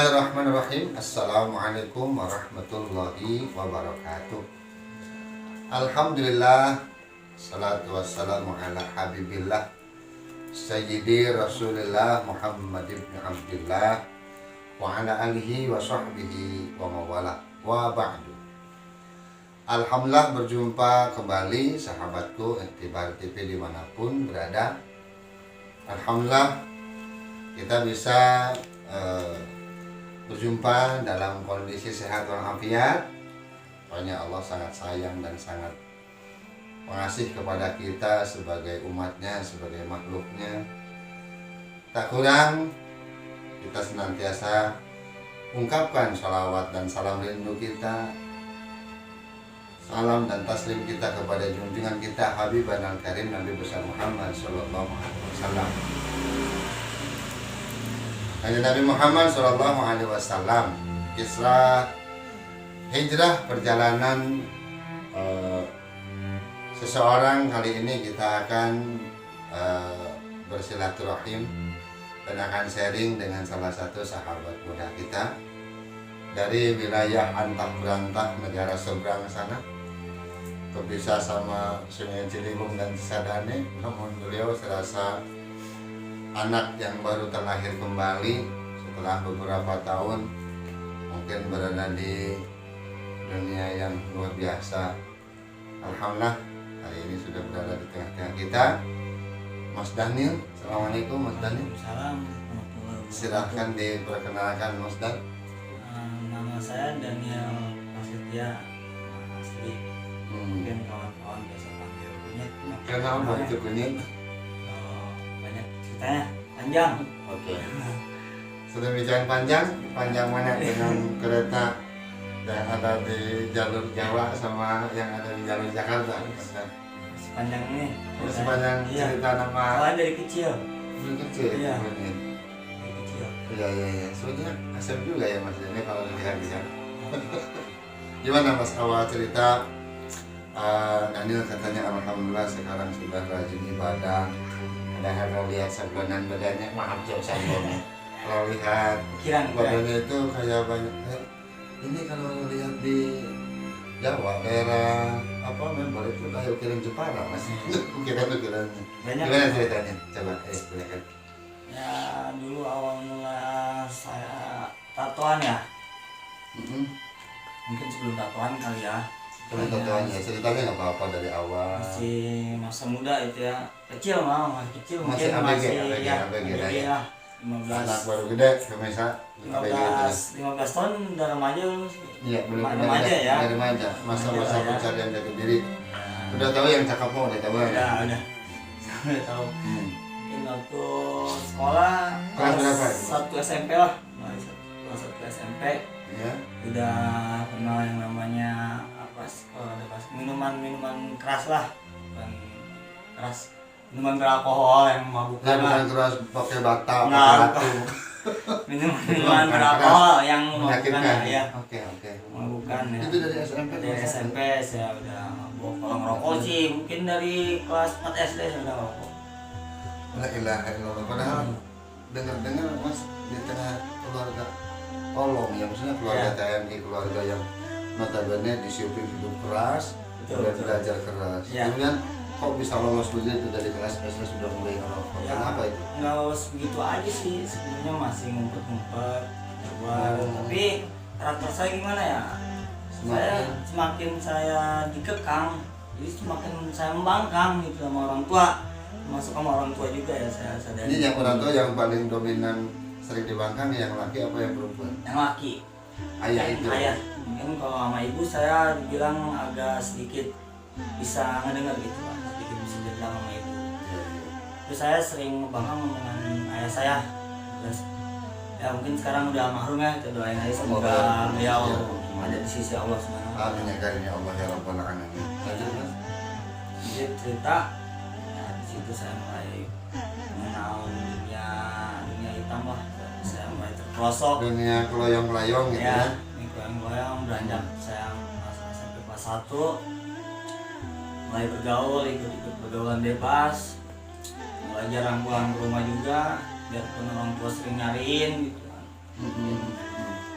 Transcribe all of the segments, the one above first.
Bismillahirrahmanirrahim. Assalamualaikum warahmatullahi wabarakatuh. Alhamdulillah, salatu wassalamu ala habibillah Sayyidi Rasulillah Muhammad ibn Abdillah wa ala alihi wa sahbihi wa mawala wa ba'du. Alhamdulillah, berjumpa kembali sahabatku Iktibar TV dimanapun berada. Alhamdulillah kita bisa berjumpa dalam kondisi sehat walafiat. Pokoknya Allah sangat sayang dan sangat mengasih kepada kita sebagai umatnya, sebagai makhluknya. Tak kurang kita senantiasa ungkapkan sholawat dan salam rindu kita, salam dan taslim kita kepada junjungan kita Habibana al-Karim Nabi besar Muhammad sallallahu alaihi wasallam. Nabi Muhammad sallallahu alaihi wasallam, kisah hijrah perjalanan seseorang. Kali ini kita akan bersilaturahim dan akan sharing dengan salah satu sahabat muda kita dari wilayah antah berantah negara seberang sana, berpisah sama Sungai Ciliwung dan Cisadane. Namun beliau serasa anak yang baru terlahir kembali setelah beberapa tahun mungkin berada di dunia yang luar biasa. Alhamdulillah hari ini sudah berada di tengah-tengah kita, Mas Daniel. Assalamualaikum Mas Daniel. Salam. Silahkan diperkenalkan Mas Dan. Nama saya Daniel Prasetya asli. Mungkin kawan-kawan biasa panggil Kunyit. Kenapa itu Kunyit? Banyak ceritanya, panjang. Oke. Sudah bicara panjang mana dengan kereta yang ada di jalur Jawa sama yang ada di jalur Jakarta? Masih panjang ini. Masih panjang cerita nama. Awalnya dari kecil. Dari kecil. Iya. Kunyit. Dari kecil. Iya. Sebetulnya asem juga ya Mas ini kalau dilihat-lihat. Gimana Mas awal cerita? Daniel katanya alhamdulillah sekarang sudah rajin ibadah. Kalau lihat sablonan badannya, maaf jauh sablonan. Kalau lihat badannya itu kayak banyak. Ini kalau lihat di Jawa daerah apa member itu kayak ukiran Jepara Mas. Ukiran-ukirannya. Gimana ceritanya? Coba silakan. Ya dulu awal mula saya tatoan ya. Mungkin sebelum tatoan kali ya. Sebelum tatoannya ceritanya nggak apa-apa dari awal. Masih masa muda itu ya, kecil masih kecil, Masih mungkin ABG, masih ABG lah 15 anak baru gede kemisa 15 tahun udah remaja. Iya belum remaja ya, remaja masa-masa ya. pencarian jati diri. Udah tahu yang cakep mau, udah tahu ya? Udah tahu. Mungkin waktu sekolah kelas berapa itu? 1 SMP lah, kelas 1 SMP Iya. udah kenal yang namanya apa sih, kalau ada pas minuman keras lah, bukan keras, minuman beralkohol yang mabukkan lah. Bukan keras pakai bata, pakai Nah, batu. minuman beralkohol yang mabukkan ya. Oke. Mabukkan ya. Itu dari SMP. Dari SMP saya udah mabuk. Kalau ngerokok sih mungkin dari kelas 4 SD saya udah ngerokok. La ilaha illallah. Padahal dengar-dengar Mas di tengah keluarga tolong ya, maksudnya keluarga TNI, keluarga yang notabene disiplin hidup keras dan belajar keras. Ya. Kemudian kok bisa lolos begitu dari kelas SD sudah mulai ngerokok? Ya, Kenapa itu? nggak lolos begitu aja sih, sebenarnya masih ngumpet-ngumpet. Tapi karakter saya gimana ya? Semakin saya dikekang, jadi semakin saya membangkang gitu sama orang tua, masuk sama orang tua juga ya saya sadari. Ini yang orang tua yang paling dominan sering dibangkang yang laki apa yang perempuan? Yang laki. Ayah itu. Ayah. Mungkin kalau sama ibu saya dibilang agak sedikit bisa ngedengar gitu lah, sedikit bisa cerita sama ibu. Terus saya sering membangkang dengan ayah saya. Terus ya mungkin sekarang udah almarhum ya, kita doain aja semoga beliau ada di sisi Allah Subhanahu wa taala. Amin ya karim ya Allah ya rabbal alamin. Lanjut Mas. Jadi cerita ya di situ saya mulai mengenal dunia hitam lah. Saya mulai terperosok Dunia keloyong-keloyong gitu ya. Ini goyang-goyang beranjak saya masuk SMP kelas 1, mulai bergaul, ikut pergaulan bebas, mulai jarang pulang ke rumah juga, biarpun orang tua sering nyariin gitu kan.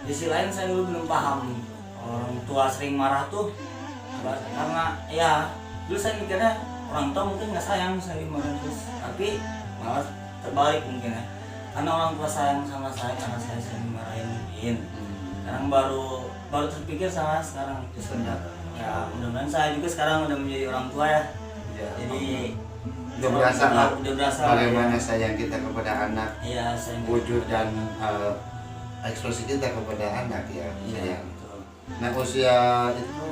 di sisi lain saya dulu belum paham orang tua sering marah tuh karena ya dulu saya mikirnya orang tua mungkin nggak sayang saya dimarahin terus, tapi malah terbalik mungkin ya, karena orang tua sayang sama saya karena saya sering dimarahin mungkin. Sekarang baru terpikir sama sekarang semenjak ya mudah-mudahan saya juga sekarang udah menjadi orang tua ya, jadi udah berasa lah bagaimana ya. sayang kita kepada anak, Iya, saya wujud dan ekspresi kita kepada anak ya, iya, sayang. betul. Nah usia itu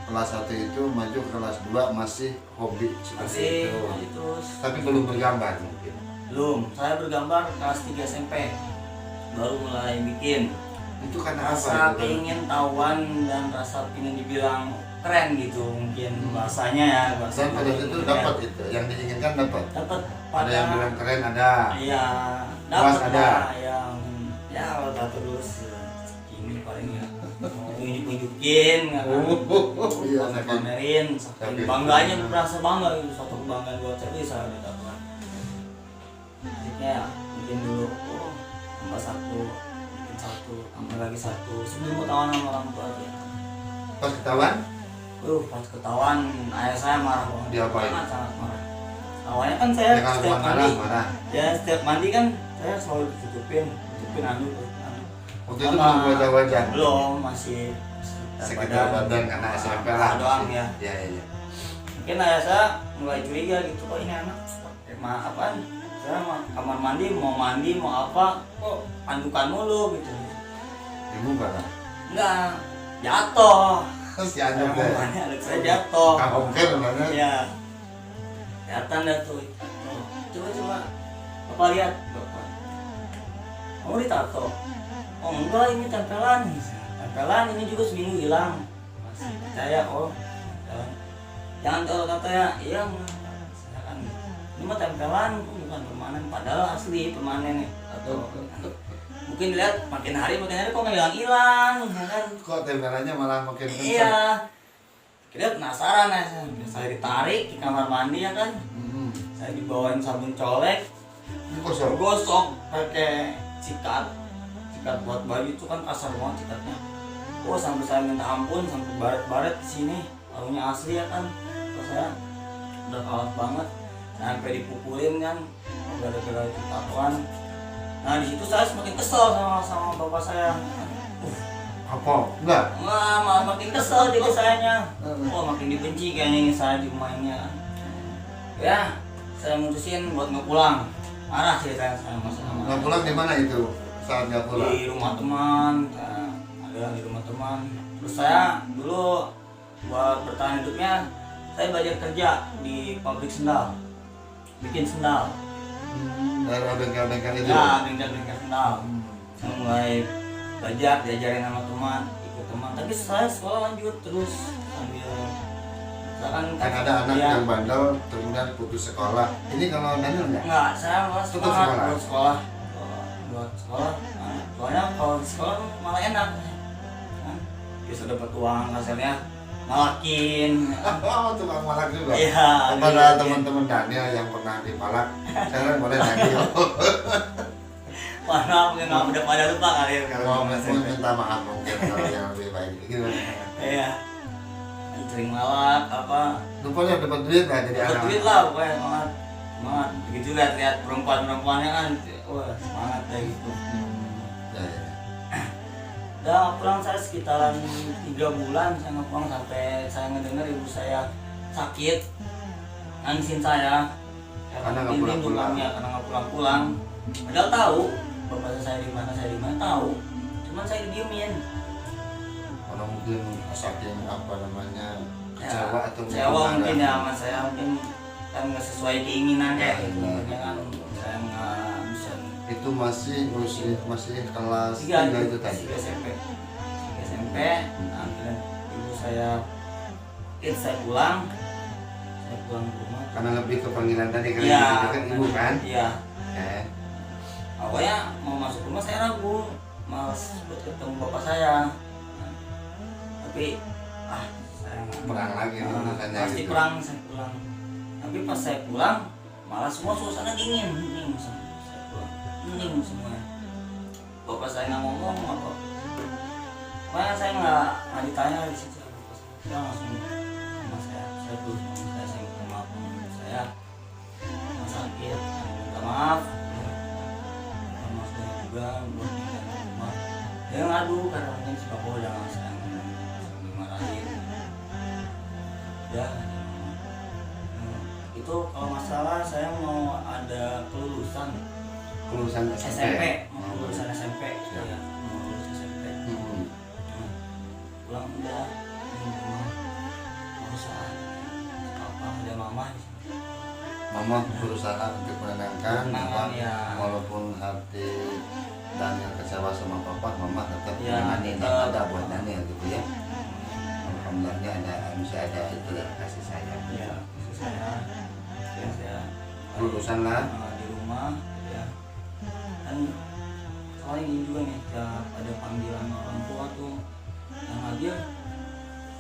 kelas 1 itu maju ke kelas 2 masih hobi seperti Masih itu, terus tapi belum bergambar mungkin. belum, saya bergambar kelas 3 SMP baru mulai bikin. Itu karena apa? Rasa pengen tahuan dan rasa pengen dibilang keren gitu mungkin bahasanya ya, bahasa Dan pada itu dapat itu yang diinginkan dapat. dapat Ada yang bilang keren ada. iya Puas dapat ada. lah yang ya kalau tak terus ini paling ya tunjukin ya kan. Iya, Pamerin saking Tapi- bangganya merasa bangga itu, satu kebanggaan buat saya bisa didapatkan. Akhirnya mungkin dulu tambah satu, mungkin satu, tambah lagi satu sebelum ketahuan sama orang tua aja. Pas ketahuan Pas ketahuan ayah saya marah banget. Diapain? Sangat marah. Awalnya kan saya ya kalau setiap marah mandi, marah. ya setiap mandi kan saya selalu ditutupin anu. Waktu itu belum wajah-wajah. Belum, masih Sekitar badan karena SMP lah. doang ya. Iya iya. Mungkin ayah saya mulai curiga gitu, kok ini anak apaan? Saya kamar mandi mau apa kok andukan mulu gitu. Ibu enggak? Enggak, jatuh. Si Anjur deh. Anak saya jatuh. Kang Ongker namanya. Iya. Kelihatan dah tuh. Coba Bapak lihat, Bapak. Mau ditato? Oh enggak, ini tempelan. Tempelan ini juga seminggu hilang. Masih percaya tempelan. Jangan tato ya. Iya, saya kan ini mah tempelan bukan permanen, padahal asli permanen nih. Atau mungkin dilihat makin hari kok nggak hilang, ya kan? Kok tempelannya malah makin kencang? Iya. Kita penasaran ya, saya ditarik ke kamar mandi ya kan. Saya dibawain sabun colek, Kosong. gosok pakai sikat buat baju itu kan kasar banget sikatnya. Sampai saya minta ampun, sampai baret-baret di sini. Tahunya asli ya kan. Terus saya udah kawat banget, sampai dipukulin kan, gara-gara itu tatoan. Nah di situ saya semakin kesel sama bapak saya. Apa? Enggak. Wah, malah makin kesel jadi sayanya. Makin dibenci kayaknya saya di rumah ini ya. Ya, saya mutusin buat nggak pulang. Marah ceritanya saya sama Nggak pulang di mana itu? Saat nggak pulang? di rumah teman. Ada di rumah teman. Terus saya dulu buat bertahan hidupnya, saya belajar kerja di pabrik sendal. Bikin sendal. Daerah bengkel-bengkel itu? Ya, bengkel-bengkel sendal. Saya mulai belajar, diajarin sama teman, ikut teman. Tapi saya sekolah lanjut terus sambil misalkan Kan ada anak ya, yang bandel kemudian putus sekolah. Ini kalau Daniel enggak? enggak, saya malah Tutup semangat sekolah? buat sekolah. Buat sekolah. Nah, soalnya kalau di sekolah malah enak. Kan? Bisa dapat uang hasilnya ngalakin. Oh, tukang malak juga. Iya. Kepada iya. teman-teman Daniel yang pernah dipalak, sekarang boleh Daniel. Maaf, nggak udah pada lupa kali ya Kalau kalau mau minta maaf mungkin kalau yang lebih baik gimana? Iya. Sering malak apa? Rupanya dapat duit lah jadi Dapat anak. duit lah pokoknya semangat. Begitu lihat perempuannya kan, wah semangat kayak gitu. Ya, ya. Udah pulang saya sekitaran 3 bulan saya nggak pulang sampai saya ngedengar ibu saya sakit, nangisin saya. Karena nggak pulang-pulang. Ya, karena nggak pulang-pulang. Padahal tahu bapak saya di mana tahu, cuman saya didiemin. Orang mungkin saking apa namanya kecewa atau Kecewa mungkin marah. ya sama saya, mungkin kan nggak sesuai keinginannya Ya, gitu. ya. Ya kan saya nggak bisa. Itu masih kelas 3 3 itu tadi. 3 SMP. 3 SMP. Nah, akhirnya ibu saya saya pulang ke rumah. Karena lebih ke panggilan tadi kan Iya, itu kan ibu kan. Iya. Ya. Awalnya mau masuk rumah saya ragu, malas buat ketemu bapak saya. Nah, tapi saya nggak Perang lagi nih urusannya pasti gitu. perang saya pulang. Tapi pas saya pulang malah semua suasana hening semua. Saya pulang hening semuanya. Bapak saya nggak ngomong apa, Makanya saya nggak ditanya di situ, saya langsung sama saya terus saya minta maaf sama saya yang sakit, minta maaf sama saya juga buat tinggal di rumah. Dia ngadu karena mungkin si papa udah nggak sayang, dimarahin. Ya, itu kalau masalah saya mau ada kelulusan SMP, mau lulusan SMP, ya, mau lulus SMP. Pulang udah di rumah, nggak usah apa ada mama di sini. Mama berusaha untuk menenangkan, Ya. walaupun hati Daniel kecewa sama papa, mama tetap Ya, menemani tetap. ada buat Daniel gitu ya. Alhamdulillahnya masih ada itu dan kasih sayang. Ya, saya Lulusan lah. di rumah, ya. Dan soalnya ini juga nih, ya, ada panggilan orang tua tuh yang hadir,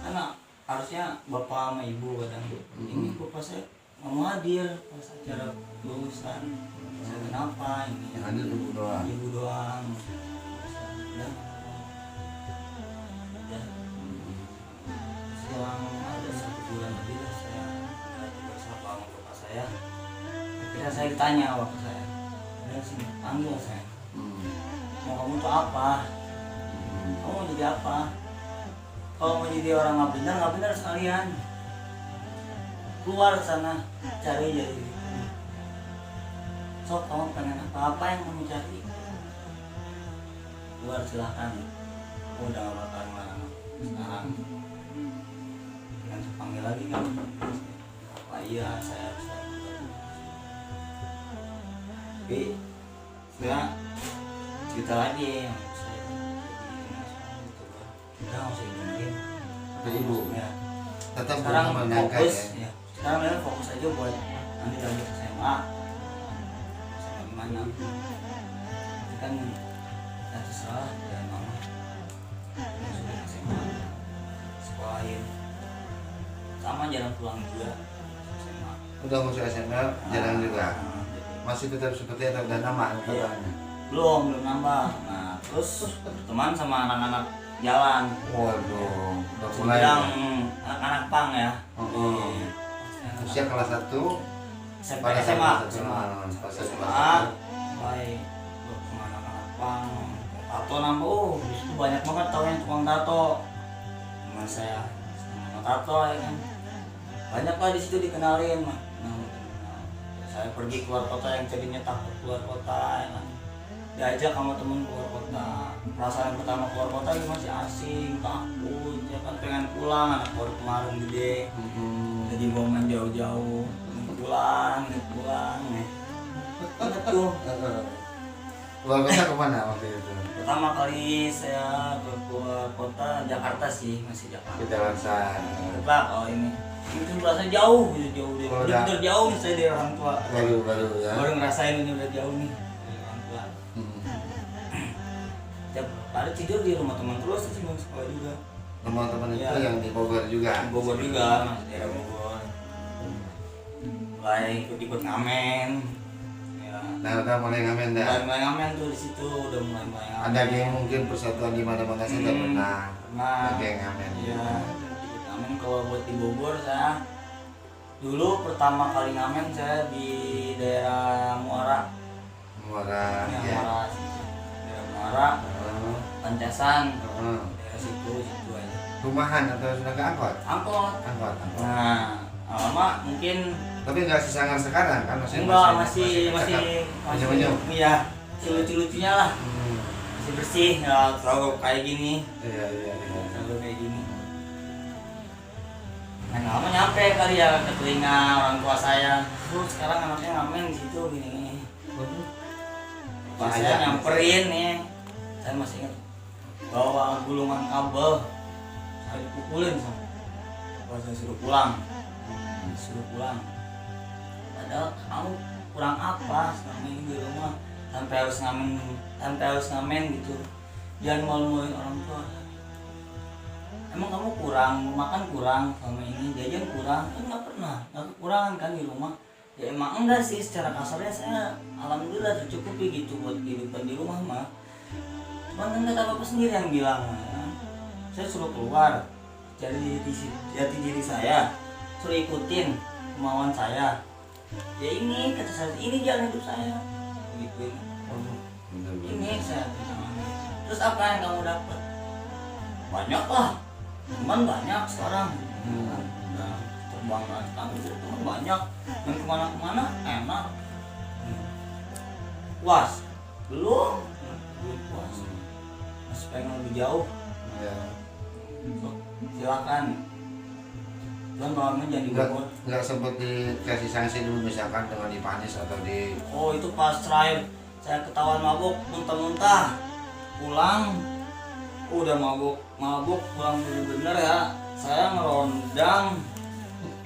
karena harusnya bapak sama ibu kadang. Ini bapak saya nggak mau hadir pas acara lulusan. Saya kenapa ini? Yang hadir ibu doang. Ibu doang. Ya. Ya. Selang ada 1 bulan lebih lah saya bersama sama bapak saya. Akhirnya saya ditanya waktu saya, dia sini panggil saya, mau kamu tuh apa? Kamu mau jadi apa? Kalau mau jadi orang nggak benar sekalian. Keluar sana, cari jadi. Sok kamu pengen apa yang kamu cari? Keluar silahkan. Aku udah gak bakalan marah sekarang. Dengan panggil lagi kan. Apa iya saya harus lakukan. Tapi sekarang cerita lagi yang saya udah nggak usah didengerin. Ke ibu. Ya. Tetap Sekarang berusaha menenangkan fokus ya. ya. Sekarang kalian fokus aja buat nanti lanjut SMA. SMA gimana? Itu kan ya terserah ya mama. Maksudnya SMA sekolahin. Sama jarang pulang juga SMA. Udah masuk SMA jarang juga. Masih tetap seperti itu dan nama angkatannya. Belum nambah. Nah, terus berteman sama anak-anak jalan. Waduh, udah mulai. Yang anak-anak pang ya. Usia kelas 1 pada SMA. SMA. Mulai berteman anak-anak pang. Tato nambah. Di situ banyak banget tahu yang tukang tato. Teman saya sama tato ya kan. Banyak lah di situ dikenalin mah. Saya pergi keluar kota yang tadinya takut keluar kota ya kan. Diajak sama temen keluar kota. Perasaan pertama keluar kota itu masih asing, takut, ya kan pengen pulang, anak baru kemarin gede. Jadi mau main jauh-jauh, pulang ya. Ingat tuh. Keluar kota kemana waktu itu? Pertama kali saya keluar kota Jakarta sih, masih Jakarta. Di Jalan sana. Pak, oh ini. Itu rasanya jauh deh. Udah jauh nih saya dari orang tua. Baru ya. Baru ngerasain ini udah jauh nih dari orang tua. Tiap hari tidur di rumah teman terus sih sebelum sekolah juga. Rumah teman itu Ya. yang di Bogor juga. Di Bogor juga, masih daerah Bogor. Mulai ikut ngamen. Ya. Nah udah mulai ngamen dah. Mulai ngamen tuh di situ udah mulai ngamen. Ada geng mungkin persatuan di mana-mana sih tidak pernah. Nah, Ada geng ngamen. iya. Ikut ngamen kalau buat di Bogor saya dulu pertama kali ngamen saya di daerah Muara. Muara. Ya, Ya. Muara situ. Daerah Muara, Pancasan. Heeh. Daerah situ aja. Rumahan atau sudah ke angkot? Angkot. Angkot. Nah, lama mungkin Tapi nggak sesangar sekarang kan enggak masih iya, lucu-lucunya lah. Masih bersih, nggak terlalu kayak gini. Iya. Terlalu kayak gini. Nah, lama nyampe kali ya ke telinga orang tua saya. Sekarang anaknya ngamen di situ gini. Pas saya nyamperin nih, saya masih ingat bawa gulungan kabel, saya dipukulin sama. Pas saya suruh pulang. Padahal kamu kurang apa selama ini di rumah sampai harus ngamen gitu. Jangan malu-maluin orang tua. Emang kamu kurang, makan kurang selama ini, jajan kurang, kan nggak kekurangan kan di rumah. Ya emang enggak sih, secara kasarnya saya alhamdulillah tercukupi gitu buat kehidupan di rumah mah. Cuman kan kata bapak sendiri yang bilang ya. saya suruh keluar cari jati diri saya, suruh ikutin kemauan saya. Ya ini kata saya, ini jalan hidup saya, gituin. Ini saya bilang. Terus apa yang kamu dapat? Banyak lah, teman banyak sekarang. Nah, terbangkan kami teman banyak, yang kemana-kemana enak. Puas? Belum puas. Masih pengen lebih jauh. Ya. Silakan. Cuman bawangnya jangan dibobol. Nggak sempat dikasih sanksi dulu misalkan dengan dipanis atau di. Oh itu pas terakhir saya ketahuan mabuk, muntah-muntah, pulang, udah mabuk pulang bener-bener ya. Saya ngerondang,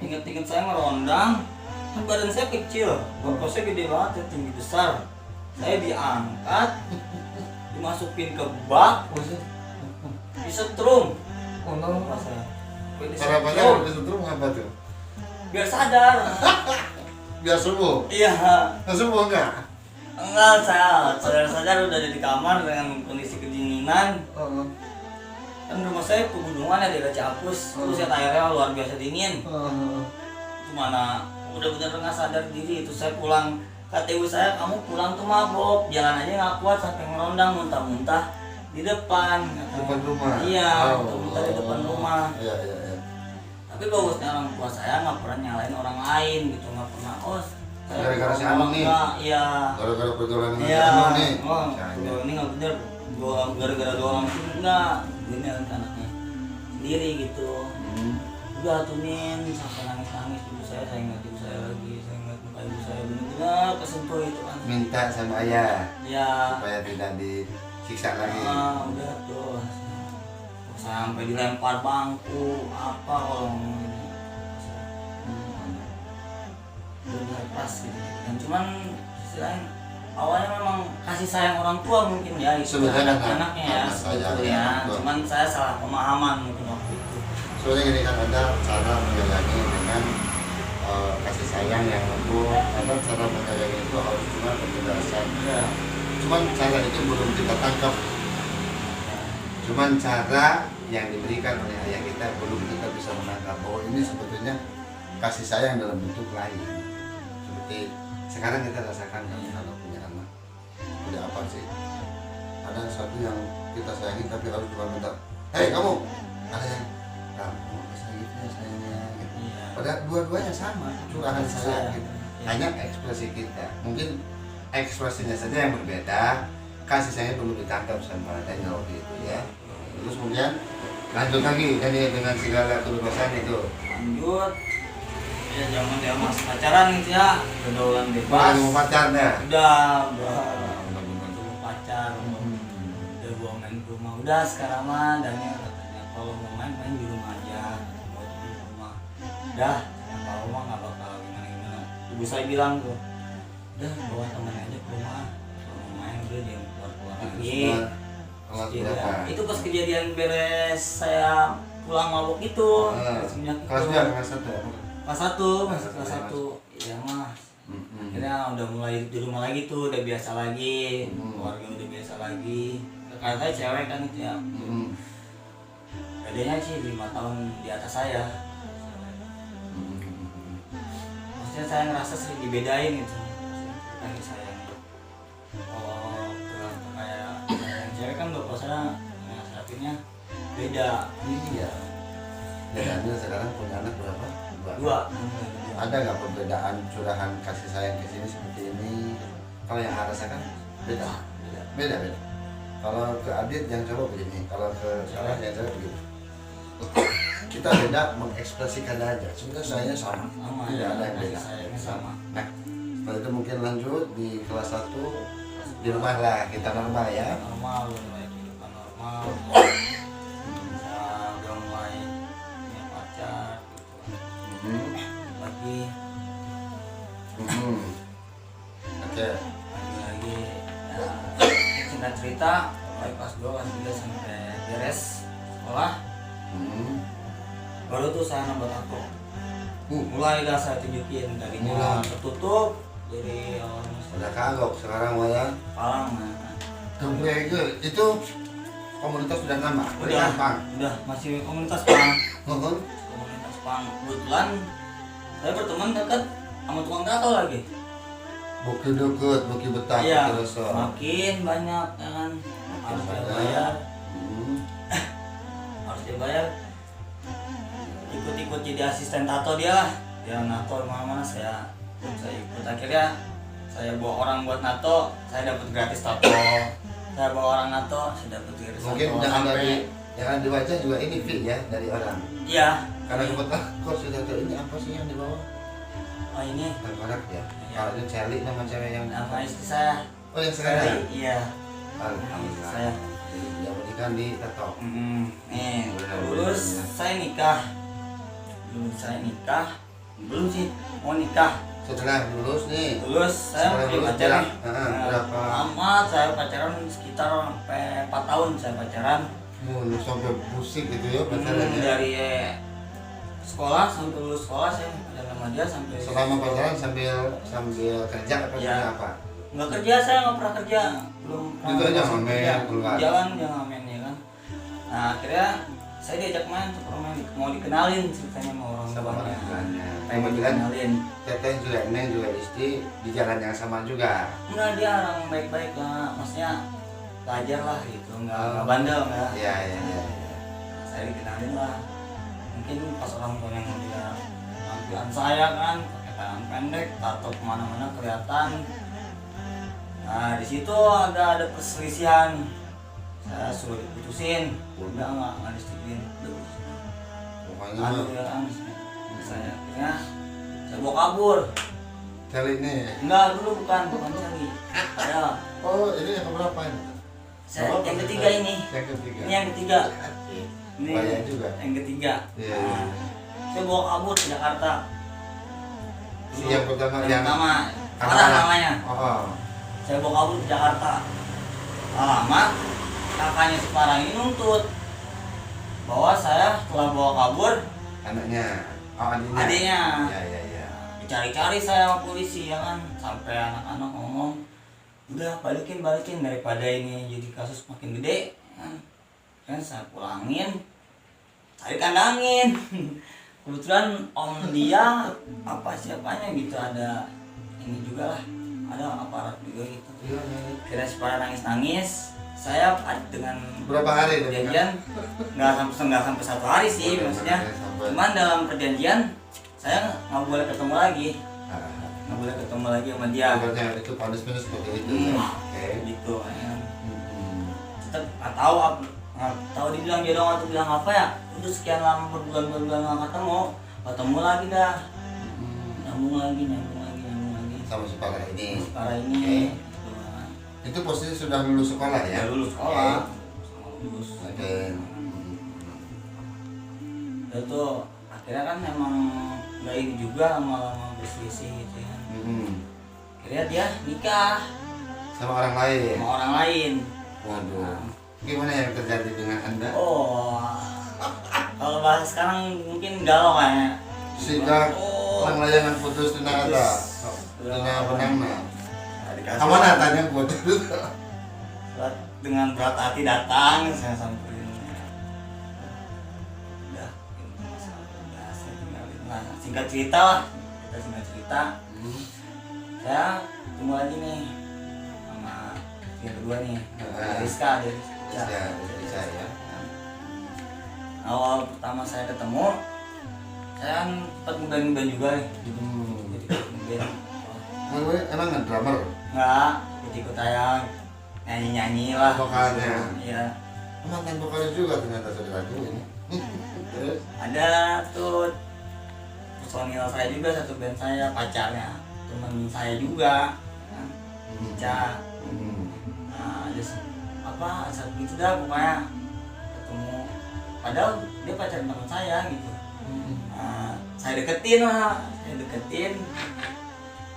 inget-inget saya ngerondang, kan badan saya kecil, bokosnya gede banget, ya, tinggi besar. Saya diangkat, dimasukin ke bak, disetrum. Oh no. Apa saya? Harapannya harus disetrum apa tuh? Biar sadar. Biar subuh. Iya. Nah, subuh enggak? Enggak, saya sadar udah ada di kamar dengan kondisi kedinginan. Kan rumah saya pegunungan ya, daerah Ciapus, terus ya airnya luar biasa dingin. Gimana udah bener nggak sadar diri itu. Saya pulang, kata ibu saya, kamu pulang tuh mabok, jalan aja nggak kuat sampai ngerondang muntah-muntah di depan. Depan rumah. Iya, muntah di depan rumah. Iya. Tapi bagusnya orang tua saya nggak pernah nyalain orang lain gitu, nggak pernah. Oh, saya Gara-gara si Anung nih. Iya. Gara-gara pergaulan dengan Iya. Anung nih. Oh, ini nggak bener. Gara-gara dua orang itu enggak. Ini anaknya sendiri gitu. Udah tunin sampai nangis ibu saya ingat ibu saya lagi, saya ingat muka ibu saya benar-benar kesentuh itu kan. Minta sama ayah Ya. supaya tidak disiksa lagi. Udah tuh. Sampai dilempar bangku apa kalau ngomongin. Udah keras gitu. Dan cuman selain awalnya memang kasih sayang orang tua mungkin ya itu Sebenarnya anaknya ya sebetulnya. Cuman saya salah pemahaman mungkin waktu itu. Soalnya gini kan ada cara menyayangi dengan kasih sayang yang lembut. Ada cara menyayangi itu harus cuma penjelasan. Iya. Cuman cara itu belum kita tangkap. Cuman cara yang diberikan oleh ayah kita belum kita bisa menangkap bahwa ini sebetulnya kasih sayang dalam bentuk lain. Seperti sekarang kita rasakan kan kalau punya anak. Punya apa sih? Ada satu yang kita sayangi tapi harus cuma minta, hei kamu, ada yang kamu sayang gitu ya sayangnya. Gitu. Iya. Padahal dua-duanya sama, curahan Kasih sayang sayang. gitu. Iya. Hanya ekspresi kita. Mungkin ekspresinya saja yang berbeda. Kasih sayang perlu ditangkap sama adanya waktu itu ya. Terus kemudian lanjut lagi kan ya dengan segala kebebasan itu. Lanjut. Ya zaman dia masih pacaran gitu ya, pergaulan bebas. Pas mau pacarnya. Udah mau pacar, udah gua main ke rumah. Udah sekarang mah Daniel katanya kalau mau main di rumah aja, buat di rumah. Udah, kalau mah nggak bakal gimana. Ibu saya bilang tuh, udah bawa temen aja ke rumah. Kalau mau main udah dia keluar lagi. Kelas Iya, berapa? itu pas kejadian beres saya pulang mabuk itu. Kelas berapa? Kelas 1. Kelas 1, masih kelas 1. Iya mah. Akhirnya udah mulai di rumah lagi tuh, udah biasa lagi. Keluarga udah biasa lagi. Kakak saya cewek kan gitu ya. Bedanya sih 5 tahun di atas saya. Maksudnya saya ngerasa sering dibedain gitu. Kasih sayang. Oh, kayak yang cewek kan bapak saya nasihatinnya beda. Iya. Dan Daniel sekarang punya anak berapa? Dua. Ada nggak perbedaan curahan kasih sayang ke sini seperti ini? Kalau yang Anda rasakan beda. Beda. Kalau ke Adit yang cowok begini, kalau ke Sarah yang cewek begini. Kita beda mengekspresikan aja. Sebenarnya sayangnya sama. Tidak ada yang beda. Sama. Nah, setelah itu mungkin lanjut di kelas 1 di rumah lah kita normal ya. Normal, mulai kehidupan normal. Udah mulai punya pacar gitu. Lagi Oke. lagi ya, singkat cerita mulai kelas 2 kelas 3 sampai beres sekolah baru tuh saya nambah tato. Mulai dah saya tunjukin tadinya tertutup dari awalnya Udah kagok sekarang malah. palang. Itu komunitas sudah nama? Udah. Pang. Udah masih komunitas pang. Nuhun. Komunitas pang. Kebetulan saya berteman dekat sama tukang tato lagi. Buki deket, buki betah, Iya. buki reso. Makin banyak ya kan. Harus saya bayar. Harus dibayar. Ikut-ikut jadi asisten tato dia lah. Dia nato mana-mana saya ikut. Akhirnya saya bawa orang buat nato, saya dapat gratis tato. Saya bawa orang nato, saya dapat gratis Mungkin tato. yang ada Sampai- yang ada di wajah juga ini fee ya dari orang. Iya. Karena kebetulan kok sudah tahu ini apa sih yang dibawa? Oh ini Tengkorak ya. Iya. Kalau itu Charlie nama cewek yang nama istri saya. Oh yang sekarang. Iya. Alhamdulillah. Saya. Yang menikah di tato. Nih, Benar, lulus benar. saya nikah. Lulus saya nikah. Belum sih, mau nikah. Setelah lulus nih. Lulus saya Setelah punya lulus pacaran. berapa? Lama saya pacaran sekitar sampai 4 tahun saya pacaran. Lu sampai pusing gitu ya pacarannya. Dari sekolah sampai lulus sekolah saya pacaran sama dia sampai Selama pacaran sambil kerja apa Iya. apa? nggak kerja, saya nggak pernah kerja, belum pernah Itu aja masuk ngamen, kerja. keluar. Jalan dia ngamen ya kan. Nah akhirnya saya diajak main ke rumah, mau dikenalin ceritanya sama orang Sama orang tuanya. tuanya. Pengen Kemudian dikenalin. Teteh juga Neng juga istri di jalan yang sama juga. Enggak, dia orang baik-baik lah, maksudnya pelajar lah gitu, nggak bandel nggak. Iya iya iya. Saya dikenalin lah, mungkin pas orang tua yang melihat tampilan saya kan pakai tangan pendek, tato kemana-mana kelihatan. Nah di situ ada perselisihan, saya suruh diputusin, udah nggak disetujuin. Pokoknya Aduh mah ya kan, saya akhirnya saya bawa kabur. kali ini. Enggak, dulu bukan cari. Ya, Oh ini yang keberapa ini? saya yang ketiga ini. Yang ketiga. Ini yang ketiga. Ini Banyak juga. yang ketiga. Iya. Nah, saya bawa kabur ke Jakarta. Si yang pertama Yang yang pertama, anak-anak. Farah namanya. Oh. Saya bawa kabur ke Jakarta. Lama, kakaknya si Farah ini nuntut bahwa saya telah bawa kabur Anaknya. Oh adiknya. adiknya. Iya iya iya. Dicari-cari saya sama polisi ya kan, sampai anak-anak ngomong, udah balikin daripada ini jadi kasus makin gede kan saya pulangin, cari kandangin. Kebetulan om dia apa siapanya gitu, ada ini juga lah, ada aparat juga gitu. Iya, iya. Kira supaya nangis, saya dengan Berapa hari itu? perjanjian nggak sampai 1 hari sih, maksudnya cuman dalam perjanjian saya nggak boleh ketemu lagi, nggak boleh ketemu lagi sama dia. Ibaratnya itu punishment seperti itu. Hmm. Ya. Oke. Gitu ya. Hmm. Tetap nggak tahu dibilang jodoh atau bilang apa ya, udah sekian lama berbulan-bulan nggak ketemu lagi dah, nyambung lagi Sama si Farah ini. sekarang ini. Oke. Gitu kan. Itu posisi sudah lulus sekolah ya? Ya lulus sekolah, lulus. Oke. Itu akhirnya kan memang nggak ini juga lama-lama berselisih gitu ya. Akhirnya dia nikah Sama orang lain. sama orang lain. Waduh. Gimana yang terjadi dengan Anda? Oh, kalau bahas sekarang mungkin galau kayaknya. Sejak Oh, layangan putus tina ada. Putus. Tina benangna. Nah, dikasih Kamana tanya putus? dengan berat hati datang saya samperin. Udah, ini masalah udah saya tinggalin. Nah, singkat cerita lah, kita singkat cerita. Saya ketemu lagi nih sama yang kedua nih, Rizka. Bisa ya. Awal pertama saya ketemu, saya kan sempat ngeband juga nih. Jadi ngeband. Gue emang nggak drummer? Enggak, ikut tayang nyanyi-nyanyi lah. Vokalnya. Iya. Mantan vokalis juga ternyata saudaraku ini. Terus? Ada tuh personil saya juga, satu band saya, pacarnya teman saya juga kan, Ica. Nah, ada saat gitu dah pokoknya ketemu, padahal dia pacar teman saya gitu. Nah, saya deketin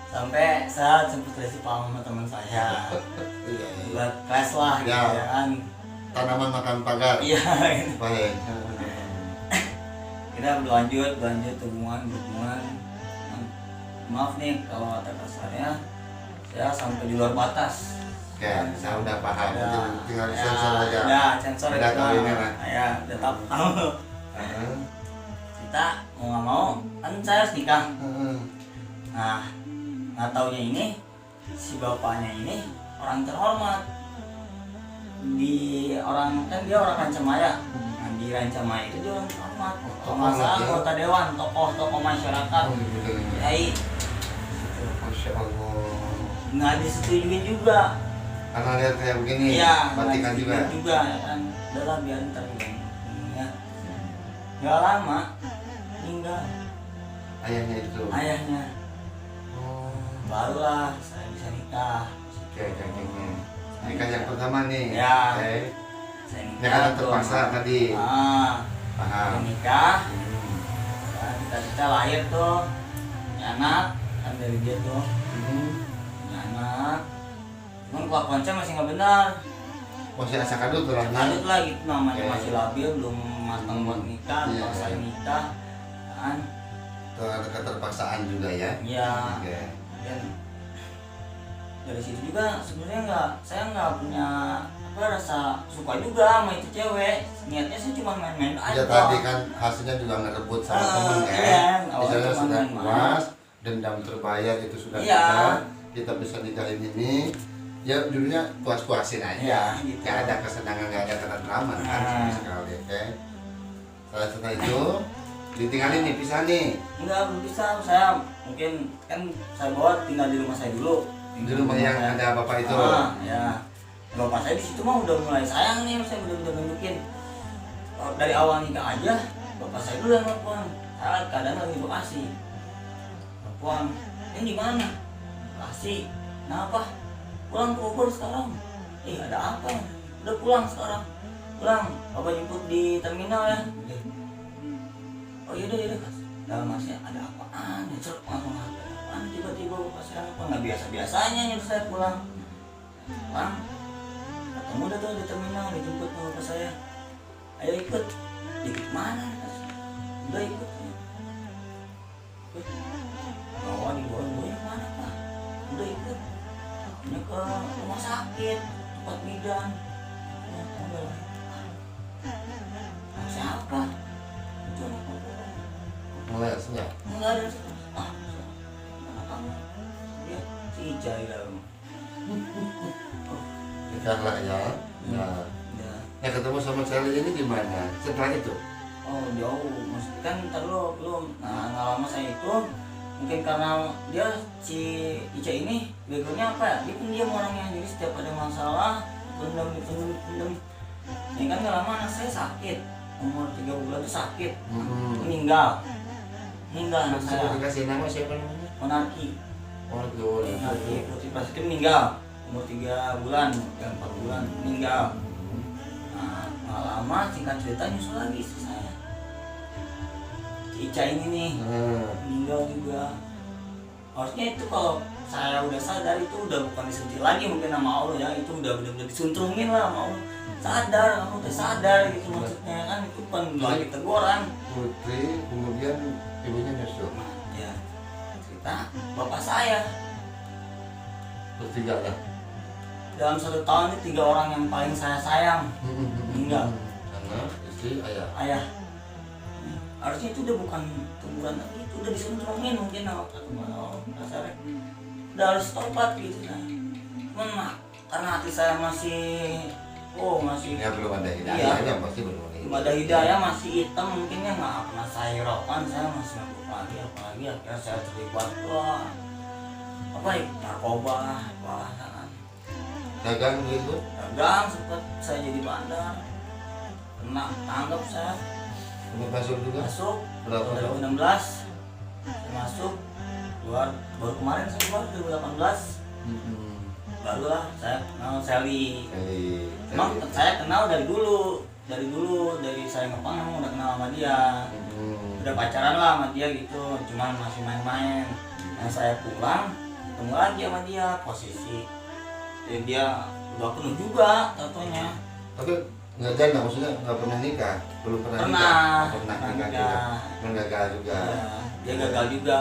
sampai saat sempat kasih paham sama teman saya Iya. buat kelas lah gitu Ya. ya kan. Tanaman makan pagar. Iya gitu. Baik. Kita berlanjut hubungan. Maaf nih kalau kata kasarnya saya sampai di luar batas. Oke, saya udah paham. Ya, Tinggal ya, sensor aja. Ya, sensor Udah itu. tahu ini lah. Ya, udah tahu. Heeh. Kita mau nggak mau kan saya harus nikah. Heeh. Nah, nggak taunya ini si bapaknya ini orang terhormat di orang kan dia orang Rancamaya. Nah, di Rancamaya itu dia orang terhormat. Kalau nggak salah ya. anggota dewan, tokoh masyarakat, Oh, gitu. kiai Masya Allah. nggak disetujui juga. Karena lihat kayak begini, Iya, batikan nggak juga. disetujui juga ya kan. Udah biar ntar ya. Nggak lama meninggal Ayahnya itu. ayahnya. Oh. Barulah saya bisa nikah. Oke. Nikah yang pertama nih. Ya. Oke. Saya Ini nikah kan tuh. terpaksa tadi. Ah, Paham. saya nikah. Hmm. Ya, kita lahir tuh punya anak kan dari dia tuh punya anak. Cuman kelakuan saya masih nggak benar. Masih asa kadut tuh Lanjut lah gitu namanya Oke. masih labil belum matang buat nikah. Iya, Kalau saya iya. nikah kan Keterpaksaan juga ya. ya. Oke. Dan dari situ juga sebenarnya saya nggak punya rasa suka juga sama itu cewek. Niatnya sih cuma main-main aja. Ya tadi kan hasilnya juga ngerebut sama temen ya. Iya, awalnya Misalnya cuma sudah main-main. puas, dendam terbayar itu sudah Iya. ada, kita bisa nikahin ini. Ya judulnya puas-puasin aja. Iya, gitu. Gak ada kesenangan, gak ada ketentraman kan sama sekali. Oke. Setelah itu ditinggalin nih, pisah nih. Enggak, belum bisa. Saya mungkin kan saya bawa tinggal di rumah saya dulu. Di rumah yang ada bapak itu. Ya. Bapak saya di situ mah udah mulai sayang nih, saya udah nunjukin. Dari awal nikah aja, bapak saya dulu yang nelfon. Saya kadang lagi di Bekasi. Nelfon, ini di mana? Bekasi. Kenapa? Pulang ke Bogor sekarang. Ada apa? Udah pulang sekarang. Pulang. Bapak jemput di terminal ya. Oh yaudah Kas. Dalam maksudnya ada apaan? Ya ceruk langsung ada apaan? Tiba-tiba bapak saya apa? Nggak biasa-biasanya nyuruh saya pulang. Pulang. Ketemu udah tuh di terminal dijemput sama bapak saya. Ayo ikut. Ikut mana? Kas? Udah ikut. Ikut. Bawa dibawa mana Pak? Udah ikut. Ini ke rumah sakit tempat bidan. Siapa? Itu anak bapak. Mulai senyap. Enggak ada. Mana kamu? Dia si Ijai dalam. Nikah lah ya. Nah, Ya. ya ketemu sama Sally ini gimana? Setelah itu? Oh jauh, maksudnya kan ntar dulu belum. Nah nggak lama saya itu mungkin karena dia si Ica ini backgroundnya apa ya? Dia pendiam orangnya, jadi setiap ada masalah pendem. Ini kan nggak lama anak saya sakit, umur 3 bulan tuh sakit, meninggal anak saya. Sudah dikasih nama siapa namanya? Monarki. Waduh. Putri Prasetyo meninggal umur 3 bulan, 4 bulan meninggal. Nah, nggak lama singkat cerita nyusul lagi istri saya. Si Ica ini nih meninggal juga. Harusnya itu kalau saya udah sadar itu udah bukan disentil lagi mungkin sama Allah ya, itu udah benar-benar disuntrungin lah sama Allah. Sadar, kamu udah sadar gitu maksudnya kan, itu bukan lagi teguran. Putri, kemudian ibunya nyusul. Ya, cerita bapak saya. Bertiga lah. Dalam 1 tahun ini 3 orang yang paling saya sayang meninggal. Karena istri ayah. Ayah. Harusnya itu udah bukan teguran lagi, itu udah disuntrungin mungkin sama kasarnya. Udah harus tobat gitu kan. Cuman karena hati saya masih Ya belum ada Iya. hidayahnya, pasti belum ada belum ada hidayah, masih hitam mungkin ya, nggak pernah saya hiraukan, saya masih mabuk lagi apalagi akhirnya saya terlibat narkoba kan. Dagang gitu. Dagang sempat saya jadi bandar, kena tangkap saya. Sempat masuk juga. Masuk Berapa tahun? 2016 saya masuk, keluar baru kemarin saya keluar 2018. Barulah saya kenal Sally. Emang saya kenal dari dulu dari saya ngepang emang udah kenal sama dia. Udah pacaran lah sama dia gitu, cuman masih main-main. Nah saya pulang ketemu lagi sama dia, posisi dan dia udah penuh juga tatonya. Tapi nggak janda, maksudnya nggak pernah nikah, belum pernah Pernah. nikah, nggak pernah nikah juga, Nikah. cuman gagal juga. Ya, dia gagal juga.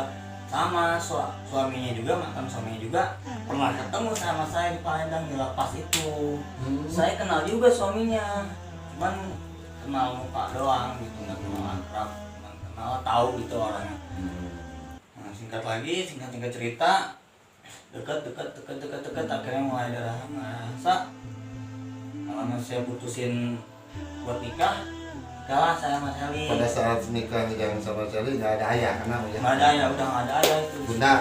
sama suaminya juga, mantan suaminya juga pernah ketemu sama saya di Palembang di lapas itu. Saya kenal juga suaminya, cuman kenal muka doang gitu, nggak kenal akrab, cuman kenal tahu gitu orangnya. Nah, singkat cerita, dekat akhirnya mulai ada rasa. Karena saya putusin buat nikah lah saya sama Sally. Pada saat nikah yang sama Sally nggak ada ayah karena ya. Nggak ada ayah, udah nggak ada ayah itu. Bunda,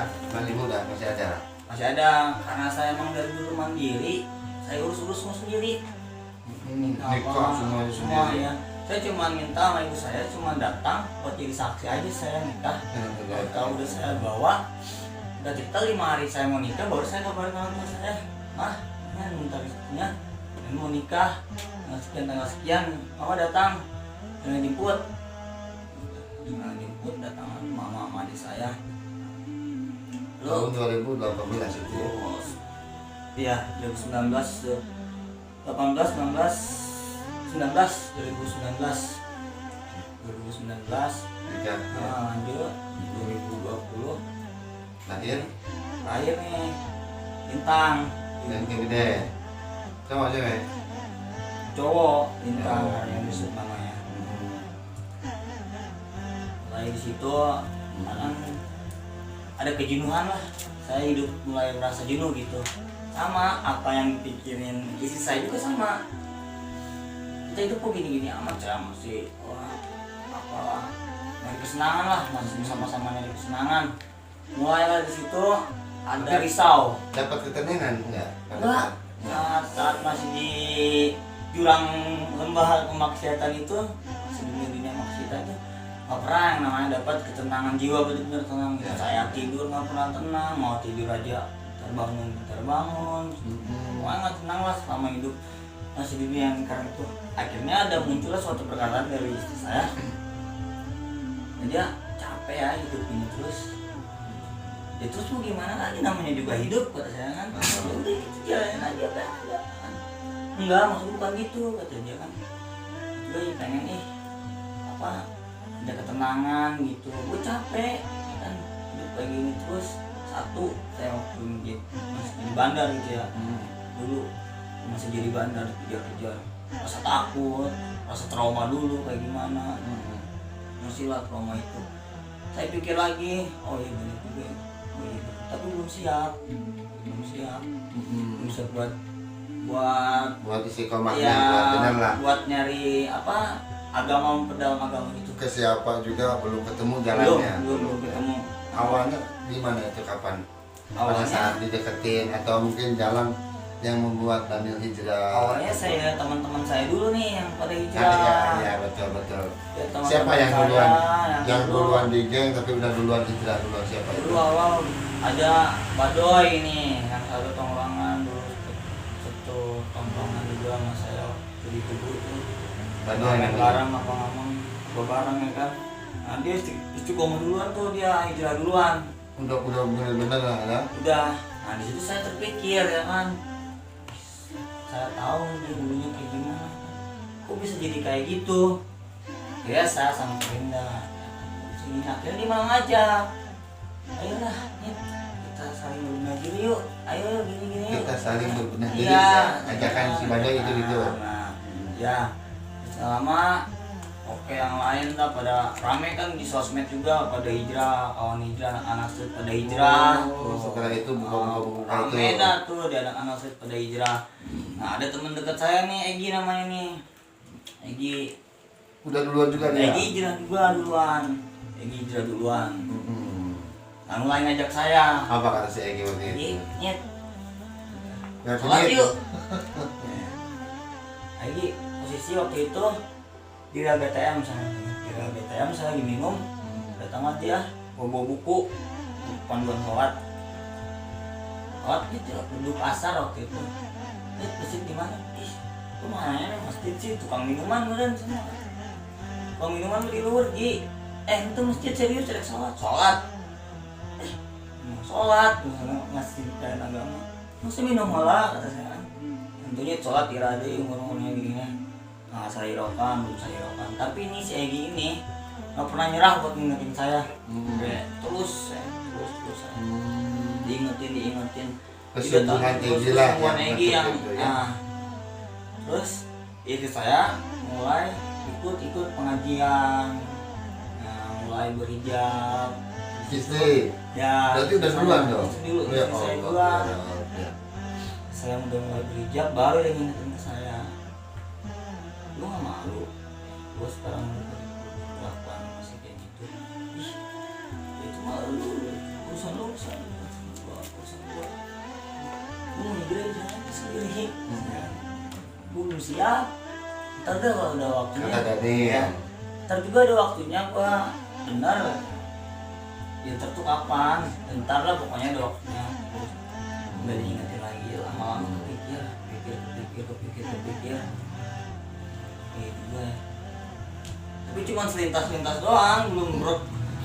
ibu udah masih ada. Masih ada, karena saya emang dari dulu mandiri, saya urus semua sendiri. Nikah semua sendiri. Ya. Saya cuma minta sama ibu saya cuma datang buat jadi saksi aja saya nikah. Kalau udah saya bawa, udah kita 5 hari saya mau nikah, baru saya kabarin orang tua saya, mah, ini minta restunya, ini mau nikah, tanggal sekian, mama datang, jangan jemput, datang mama adik saya. Tahun 2018 itu ya. Iya, 2019, Nikah. lanjut 2020 Lahir lahir nih Lintang, yang gede. Cowok cewek. cowok Lintang yang disebut namanya. Mulai di situ kan ada kejenuhan lah, saya hidup mulai merasa jenuh gitu, sama apa yang dipikirin istri saya juga sama. Kita hidup kok gini-gini amat ya, masih apalah nyari kesenangan lah, masih sama-sama nyari kesenangan. Mulailah di situ ada risau. Dapat ketenangan enggak? Enggak. Saat masih di jurang lembah kemaksiatan itu, masih di dunia maksiatan itu, nggak pernah yang namanya dapat ketenangan jiwa, benar-benar tenang. Ya. Saya tidur nggak pernah tenang, mau tidur aja terbangun. Pokoknya nggak tenang lah selama hidup masih di dunia yang karena itu. Akhirnya ada muncullah suatu perkataan dari istri saya. Dia capek ya hidup ini terus. Ya terus mau gimana lagi, namanya juga hidup kata saya kan. Ya udah gitu jalanin aja kan. Enggak, maksud bukan gitu kata dia kan. Gue pengen ada ketenangan gitu. Gue capek kan hidup kayak gini terus. Satu, saya waktu masih di bandar gitu ya. Dulu masih jadi bandar dikejar-kejar. Rasa takut, rasa trauma dulu kayak gimana. Masih lah trauma itu. Saya pikir lagi, oh iya bener juga. Tapi belum siap, belum siap buat istiqomahnya, ya, buat benar lah. buat nyari agama, memperdalam agama itu. Ke siapa juga belum ketemu jalannya. Belum ketemu. Awalnya di mana itu, kapan? Pada Awalnya saat dideketin atau mungkin jalan yang membuat Daniel hijrah? Awalnya saya lihat teman-teman saya dulu nih yang pada hijrah. Iya betul. Ya, teman-teman Siapa yang saya duluan? Yang dulu. duluan di geng tapi udah duluan hijrah duluan, siapa itu? Dulu awal ada Badoy ini yang satu tongkrongan dulu, satu tongkrongan juga sama saya di tubuh itu. Badoy Main namanya. bareng apa ngomong bareng ya kan. Nah dia istiqomah duluan tuh, dia hijrah duluan. Udah bener-bener lah ya. Udah. Nah di situ saya terpikir ya kan. Saya tahu dia dulunya kayak gimana. Kok bisa jadi kayak gitu? Ya saya samperin dah. Sini akhirnya dia malah ngajak. Ayolah, kita saling berbenah diri yuk. Ayo gini-gini yuk. Kita saling berbenah diri Iya. ya. Ajakan si Badoy itu gitu. Nah, ya. Selama oke yang lain dah pada rame kan di sosmed juga, pada hijrah, kawan hijrah, anak-anak street pada hijrah. Oh, setelah itu buka-buka itu. Rame dah tuh di anak-anak street pada hijrah. Nah ada teman dekat saya nih, Egi namanya nih. Egi Udah duluan juga dia. Egi hijrah juga duluan. Egi hijrah duluan. Nah mulai ngajak saya. Apa kata si Egi waktu Egi, itu? nyet, Nggak sholat duit. yuk. Egi posisi waktu itu di BTM misalnya, saya lagi minum, datang dia bawa buku panduan sholat gitu, duduk asar waktu itu. Masjid di mana? Ih, lu mana masjid sih, tukang minuman beneran semua. Tukang minuman di luar, Gi. Itu masjid serius, ada sholat. Sholat, ngasih kayak agama. Mesti minum malah, kata saya. Tentunya sholat irade, umur-umurnya gini. Nah, saya hiraukan. Tapi ini si Egi ini nggak pernah nyerah buat ngingetin saya. Hmm. Terus saya diingetin. Kesungguhan Terus Egy lah kesungguhan Egy yang itu ya. terus istri saya mulai ikut pengajian, mulai berhijab. Istri Ya, berarti udah duluan dong. istri dulu, Ya, istri saya Allah, duluan. ya Allah, ya. Saya udah mulai berhijab, baru dia ngingetin ke saya, lu gak malu gue sekarang kelakuan masih kayak gitu. Ih, itu malu, urusan gua gue mau hijrah aja sendiri. Gue belum siap, ntar deh kalau udah waktunya. Kata Daniel. Ntar juga ada waktunya gua benar. Ya ntar tuh kapan? Ntar lah pokoknya ada waktunya. Udah diingetin lagi, lama-lama kepikir. Gitu gue. Tapi cuma selintas doang, belum bro.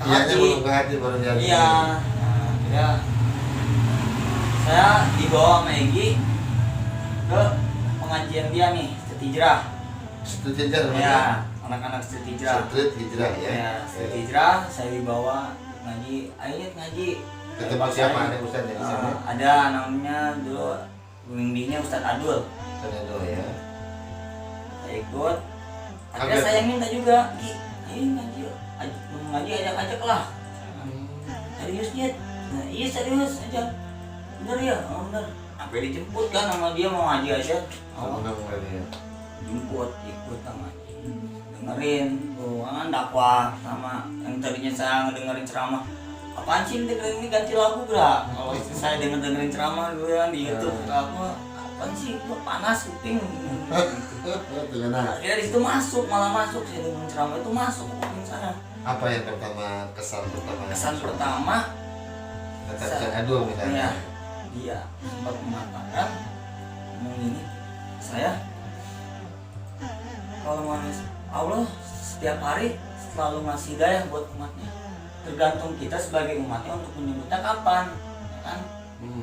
Iya, belum ke hati baru jadi. Iya. Nah, ya. Saya dibawa sama Egy ke pengajian dia nih, Hijrah. Street Hijrah namanya. Ya, anak-anak Street Hijrah. Street Hijrah ya. Ya, Street Hijrah, saya dibawa ngaji, ayo ngaji. Ketemu siapa? Ada Ustaz di sana? Ada namanya dulu pembimbingnya Ustaz Adul. Ada dulu ya. Saya ikut. Akhirnya Kaget. saya minta juga, Ki, ayo ngaji, ngaji ajak lah. Serius Nyet? Nah, iya serius aja. Bener ya? Oh, bener. Sampai dijemput kan sama dia mau ngaji aja. Kamu nggak mulai ya. Jemput ikut sama ngaji. Dengerin tuh kan dakwah sama yang tadinya saya ngedengerin ceramah. Apaan sih dengerin ini ganti lagu bra? Kalau istri saya dengerin ceramah dulu yang di YouTube aku apaan sih gua panas kuping. Gimana? Akhirnya di situ malah masuk saya dengerin ceramah itu masuk ke kuping saya. Apa yang pertama kesan pertama? Kesan pertama Kata Ustaz Adul misalnya. dia sempat mengatakan ini saya kalau manis Allah setiap hari selalu ngasih hidayah buat umatnya, tergantung kita sebagai umatnya untuk menyebutnya kapan ya kan.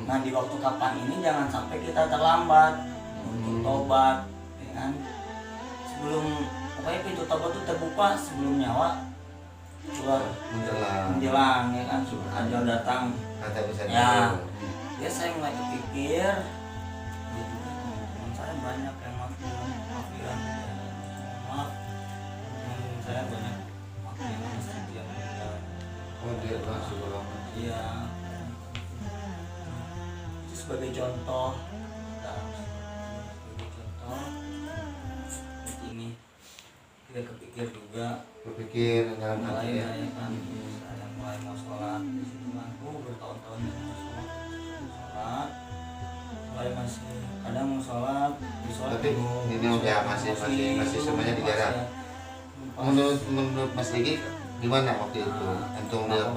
Nah di waktu kapan ini jangan sampai kita terlambat untuk tobat ya kan, sebelum pokoknya pintu tobat itu terbuka sebelum nyawa keluar menjelang ya kan, ajal datang. Kata Ustaz Ya. Adul. Ya saya mulai kepikir ya juga teman-teman saya banyak yang maafkan maaf, teman saya banyak yang istri yang meninggal. Oh dia langsung ulama. Iya, itu sebagai contoh. Seperti ini kita kepikir juga Berpikir dalam mulai hati ya. ya kan, saya mulai mau sholat di situ kan, bertahun-tahun yang mau sholat, mulai masih kadang mau sholat di sholat Tapi ini udah masih semuanya digarap. Menurut Mas Diki gimana waktu itu? Antum lihat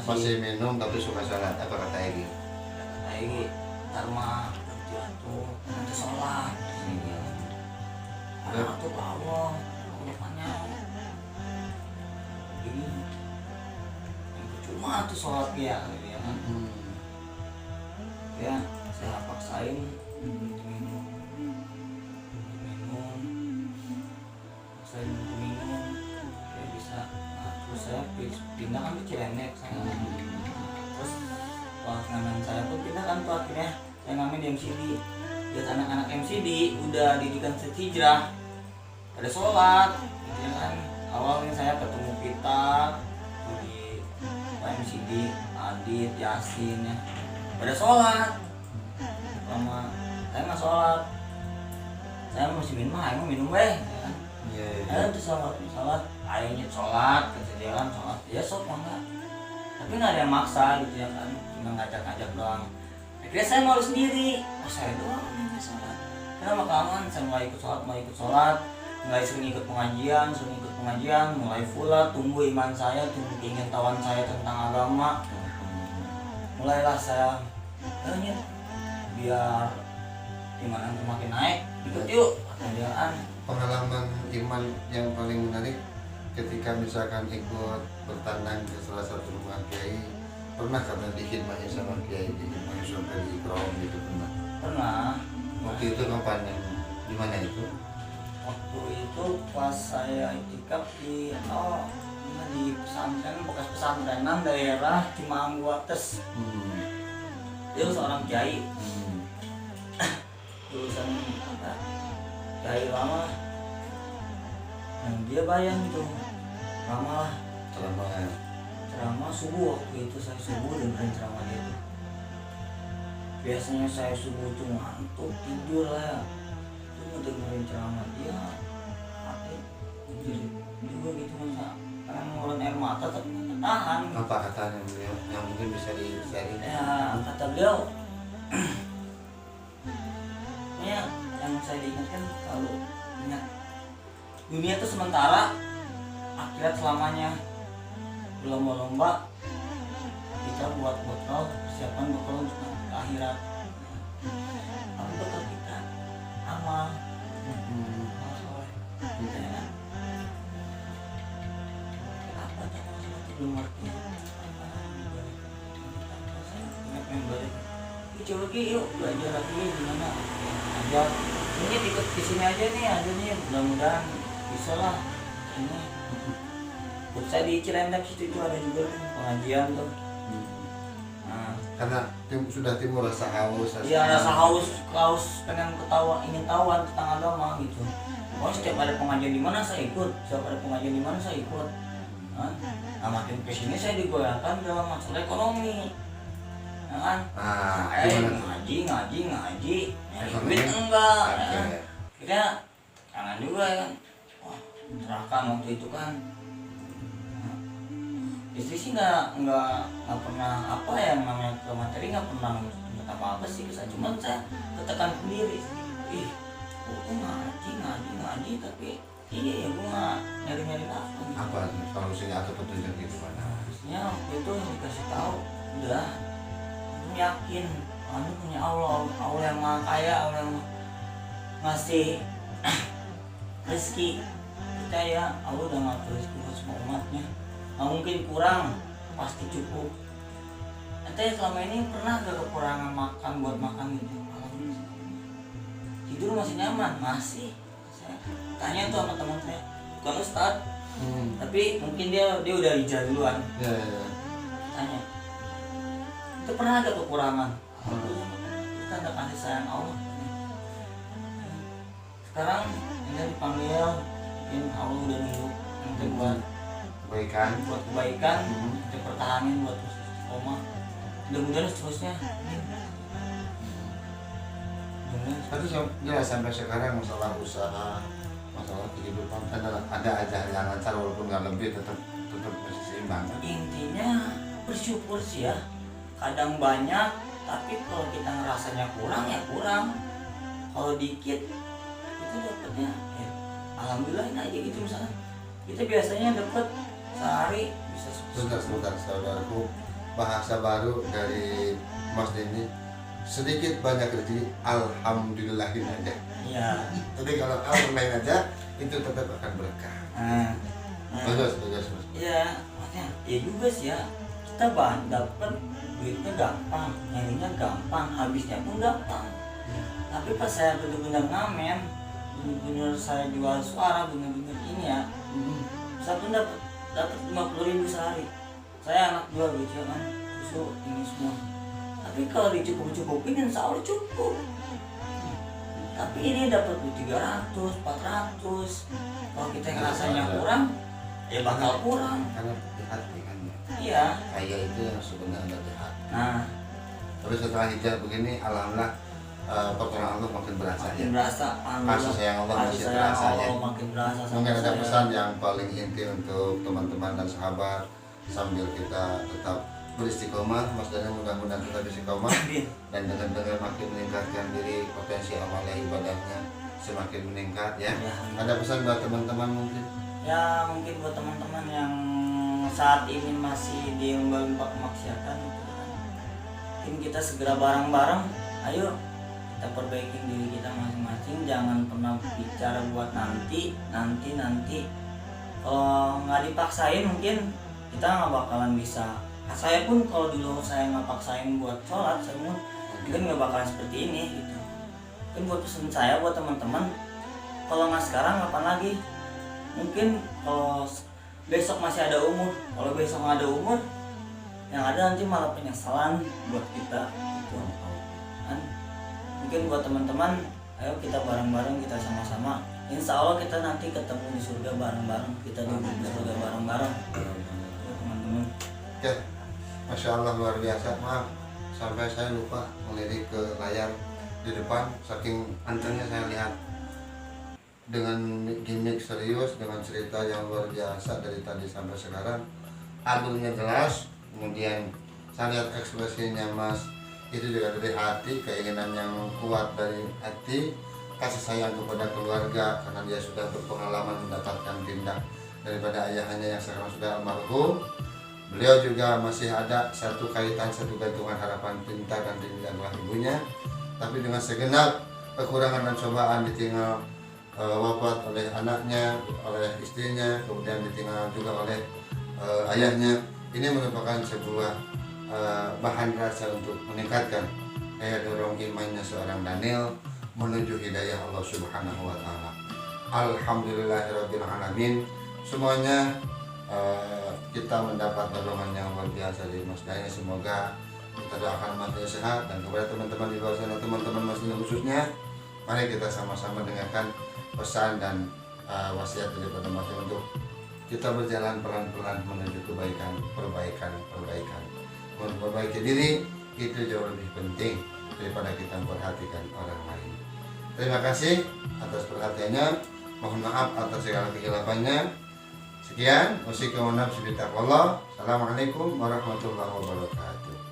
masih minum tapi suka sholat. Apa kata Egy? kata Egy ntar mah jatuh nanti sholat ada tuh Allah lupanya ini yang percuma tuh sholat ya gitu ya kan. Ya saya paksain untuk minum paksain untuk minum ya bisa. Nah, terus saya pindah kan ke Cilenek saya. Terus ngamen saya pun pindah kan tuh akhirnya saya ngamen di MCD. Lihat anak-anak MCD udah didikan Hijrah pada sholat gitu ya kan. Awalnya saya ketemu kita di MCD, Adit, Yasin ya pada sholat. Lama saya nggak sholat, saya masih minum, ayo minum ya kan. Ayo tuh sholat, ayo nyet sholat, kejadian sholat, ya sok mangga. Tapi nggak ada yang maksa gitu ya kan, cuma ngajak-ngajak doang. Akhirnya saya malu sendiri, saya doang yang nggak sholat. Karena makaman saya mulai ikut sholat, mulai sering ikut pengajian, mulai full tumbuh iman saya, tumbuh keingintahuan saya tentang agama. Mulailah saya, nyet biar iman semakin naik, ikut yuk kejadian. Pengalaman iman yang paling menarik ketika misalkan ikut bertandang ke salah satu rumah kiai, pernah karena dikhidmahin sama kiai, dikhidmahin sampai di Ikrom gitu Pernah. Waktu itu kapan yang gimana itu? Waktu itu pas saya itikaf di pesantrenan daerah Cimangguates. Dia seorang kiai, lulusan apa, kiai lama. Dan dia bayang gitu, lama lah ceramah subuh. Waktu itu saya subuh dengerin ceramah dia tuh. Biasanya saya subuh tuh ngantuk tidur lah ya, cuma dengerin ceramah dia hati jadi juga gitu, masa pengen ngeluarin air mata tapi nggak tahan. Apa katanya beliau yang mungkin bisa di-sharing? Ya kata beliau ya, yang saya diingatkan kalau ingat dunia itu sementara, akhirat selamanya. Berlomba-lomba kita buat bekal, persiapan bekal untuk ke akhirat. Apa bekal kita? Amal. Soleh. Ya kan? Apa tadi masalah belum ngerti? Coba lagi yuk belajar lagi gimana? Ajar. Ini ikut di sini aja nih, mudah-mudahan bisa lah ini. Saya di Cilandak situ itu ada juga pengajian tuh. Nah, Karena sudah timbul rasa haus. iya rasa haus pengen ingin tahu tentang agama gitu. Oh setiap ada pengajian di mana saya ikut, Nah makin kesini saya digoyahkan dalam masalah ekonomi, ya kan? Ngaji, duit enggak, ya kan? Kita jangan juga ya kan? Wah neraka waktu itu kan. Istri sih nggak pernah apa yang namanya ke materi, nggak pernah apa sih, cuma saya ketekan sendiri, aku ngaji tapi iya ya gue nggak nyari Apa solusinya atau petunjuk gitu Pak? Harusnya itu dikasih tahu, udah kamu yakin kamu punya Allah yang maha kaya, Allah yang ngasih rezeki, percaya Allah udah ngatur rezeki buat semua umatnya. Nggak mungkin kurang, pasti cukup. Ente selama ini pernah gak kekurangan buat makan gitu? Alhamdulillah. Tidur masih nyaman? Masih. Saya tanya tuh sama teman saya, bukan Ustadz, tapi mungkin dia udah hijrah duluan. Ya. Tanya, itu pernah ada kekurangan? Alhamdulillah. Itu tanda kasih sayang Allah. Sekarang ini dipanggil, mungkin Allah udah nunggu yang buat kebaikan, kita pertahanin buat istiqomah. Mudah-mudahan seterusnya. Tapi jelas sampai sekarang masalah usaha, masalah kehidupan ada aja yang lancar walaupun nggak lebih tetap masih seimbang. Intinya bersyukur sih ya. Kadang banyak, tapi kalau kita ngerasanya kurang ya kurang. Kalau dikit itu dapatnya ya alhamdulillah aja gitu. Misalnya kita biasanya dapat sehari bisa Sebentar saudaraku, bahasa baru dari Mas Denny, sedikit banyak rezeki alhamdulillahin aja. Iya. Tapi kalau alhamdulillahin aja itu tetap akan berkah. Bagus. Iya, maksudnya ya juga sih ya, kita dapat duitnya gampang, nyarinya gampang, habisnya pun gampang. Tapi pas saya benar-benar ngamen, benar-benar saya jual suara, benar-benar ini ya, saya pun dapat 50.000 sehari. Saya anak dua gitu kan, susu ini semua. Tapi kalau dicukup-cukupin insya Allah cukup. Tapi ini dapat 300, 400. Kalau kita ngerasanya kurang, ya bakal kurang. Karena di hati kan ya. Iya. Kaya itu yang sebenarnya di hati. Nah, Tapi setelah hijab begini, alhamdulillah pertolongan Allah makin berasa makin ya. berasa. Kasih sayang Allah masih terasa ya. Makin berasa. Mungkin ada pesan yang paling inti untuk teman-teman dan sahabat sambil kita tetap beristiqomah. Mas Dani mudah-mudahan tetap istiqomah dan dengan makin meningkatkan diri, potensi amal ibadahnya semakin meningkat ya. Ada pesan buat teman-teman mungkin? Ya mungkin buat teman-teman yang saat ini masih di lembah kemaksiatan, mungkin kita segera bareng-bareng, ayo kita perbaiki diri kita masing-masing. Jangan pernah bicara buat nanti. Kalau nggak dipaksain mungkin kita nggak bakalan bisa. Saya pun kalau dulu saya nggak paksain buat sholat, saya mungkin nggak bakalan seperti ini gitu. Mungkin buat pesan saya buat teman-teman, kalau nggak sekarang kapan lagi? Mungkin kalau besok masih ada umur. Kalau besok nggak ada umur, yang ada nanti malah penyesalan buat kita gitu kan. Mungkin buat teman-teman, ayo kita bareng-bareng, kita sama-sama, insya Allah kita nanti ketemu di surga bareng-bareng, kita di surga bareng-bareng teman-teman. Oke, Masya Allah luar biasa. Maaf sampai saya lupa melirik ke layar di depan, saking antengnya saya lihat. Dengan gimmick serius, dengan cerita yang luar biasa dari tadi sampai sekarang, alurnya jelas. Kemudian saya lihat ekspresinya Mas itu juga dari hati, keinginan yang kuat dari hati, kasih sayang kepada keluarga karena dia sudah berpengalaman mendapatkan tindak daripada ayahnya yang sekarang sudah almarhum. Beliau juga masih ada satu kaitan, satu gantungan harapan cinta dan adalah ibunya, tapi dengan segenap kekurangan dan cobaan ditinggal wafat oleh anaknya, oleh istrinya, kemudian ditinggal juga oleh ayahnya. Ini merupakan sebuah bahan rasa untuk meningkatkan daya dorong imannya seorang Daniel menuju hidayah Allah Subhanahu wa taala. Alhamdulillahirabbil alamin. Semuanya kita mendapat dorongan yang luar biasa dari Mas Daniel. Semoga kita doakan Mas Daniel sehat, dan kepada teman-teman di luar sana, teman-teman Mas Daniel khususnya, mari kita sama-sama dengarkan pesan dan wasiat daripada Mas Daniel untuk kita berjalan pelan-pelan menuju kebaikan, perbaikan. Memperbaiki diri itu jauh lebih penting daripada kita memperhatikan orang lain. Terima kasih atas perhatiannya. Mohon maaf atas segala kehilafannya. Sekian, wassalamualaikum warahmatullahi wabarakatuh.